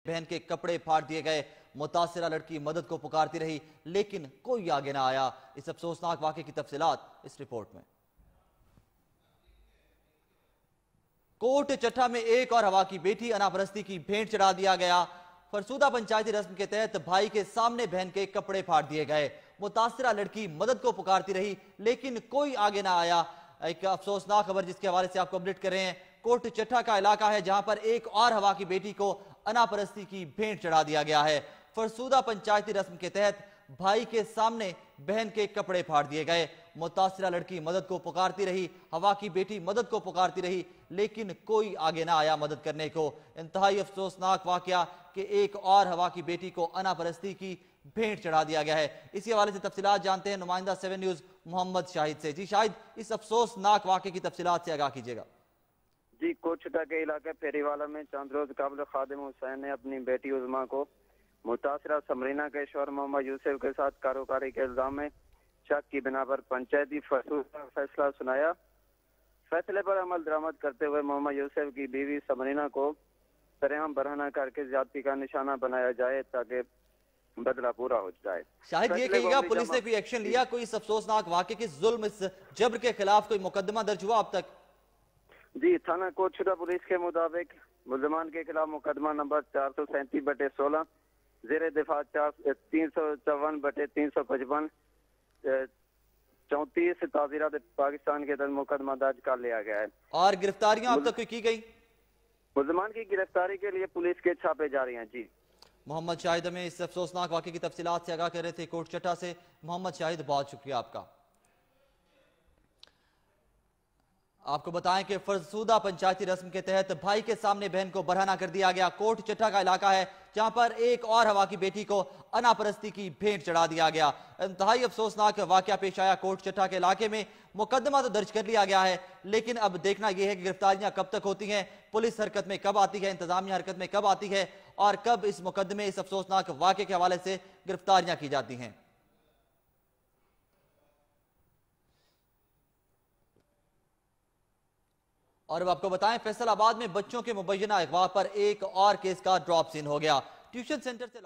बहन के कपड़े फाड़ दिए गए। मुतासिरा लड़की मदद को पुकारती रही लेकिन कोई आगे ना आया। इस अफसोसनाक वाक़े की तफसीलात इस रिपोर्ट में। कोट चट्टा में एक और हवा की बेटी अनापरस्ती की भेंट चढ़ा दिया गया। फरसूदा पंचायती रस्म के तहत भाई के सामने बहन के कपड़े फाड़ दिए गए। मुतासिरा लड़की मदद को पुकारती रही लेकिन कोई आगे ना आया। एक अफसोसनाक खबर जिसके हवाले से आपको अपडेट कर रहे हैं। कोट चट्टा का इलाका है जहां पर एक और हवा की बेटी को अनापरस्ती की भेंट चढ़ा दिया गया है। फरसूदा पंचायती रस्म के तहत भाई के सामने बहन के कपड़े फाड़ दिए गए। मुतासिरा लड़की मदद को पुकारती रही, हवा की बेटी मदद को पुकारती रही लेकिन कोई आगे ना आया मदद करने को। इंतहाई अफसोसनाक वाकया कि एक और हवा की बेटी को अनापरस्ती की भेंट चढ़ा दिया गया है। इसी हवाले से तफसीलात जानते हैं नुमाइंदा 7 न्यूज मोहम्मद शाहिद से। जी शाहिद, इस अफसोसनाक वाकये की तफसीलात से आगाह कीजिएगा। जी, कोट चट्टा के इलाके फेरीवाला में चंद रोज कबल खादिम हुसैन ने अपनी बेटी उज़मा को मुतासिरा समरीना के शौहर मोहम्मद यूसुफ के साथ कारोबारी के इल्जाम में शक की बिना पर पंचायती फसूदा फैसला सुनाया। फैसले पर अमल दरामद करते हुए मोहम्मद यूसुफ की बीवी समरीना को सरेआम बरहना करके ज्यादती का निशाना बनाया जाए ताकि बदला पूरा हो जाए। शाहिद, ये कहिएगा पुलिस ने कोई एक्शन लिया, कोई इस अफसोसनाक वाकये के जुल्म, इस जबर के खिलाफ कोई मुकदमा दर्ज हुआ अब तक? जी, थाना कोट चट्टा पुलिस के मुताबिक मुल्जमान के खिलाफ मुकदमा नंबर 437/16 ज़ेरे दिफा 354/355 34 ताज़ीरात पाकिस्तान के तहत मुकदमा दर्ज कर लिया गया है। और गिरफ्तारियां अब तक कोई की गई? मुल्जमान की गिरफ्तारी के लिए पुलिस के छापे जारी हैं। जी, मोहम्मद शाहिद हमें इस अफसोसनाक वाकये की तफसीलात से आगाह कर रहे थे कोट चट्टा से। मोहम्मद शाहिद, बहुत शुक्रिया आपका। आपको बताएं कि फरसूदा पंचायती रस्म के तहत भाई के सामने बहन को बरहना कर दिया गया। कोट चट्टा का इलाका है जहां पर एक और हवा की बेटी को अनापरस्ती की भेंट चढ़ा दिया गया। इंतहाई अफसोसनाक वाकया पेश आया कोट चट्टा के इलाके में। मुकदमा तो दर्ज कर लिया गया है लेकिन अब देखना यह है कि गिरफ्तारियां कब तक होती हैं, पुलिस हरकत में कब आती है, इंतजामिया हरकत में कब आती है और कब इस मुकदमे, इस अफसोसनाक वाकये के हवाले से गिरफ्तारियां की जाती हैं। और अब आपको बताएं, फैसलाबाद में बच्चों के मुबैना अगवा पर एक और केस का ड्रॉप सीन हो गया। ट्यूशन सेंटर से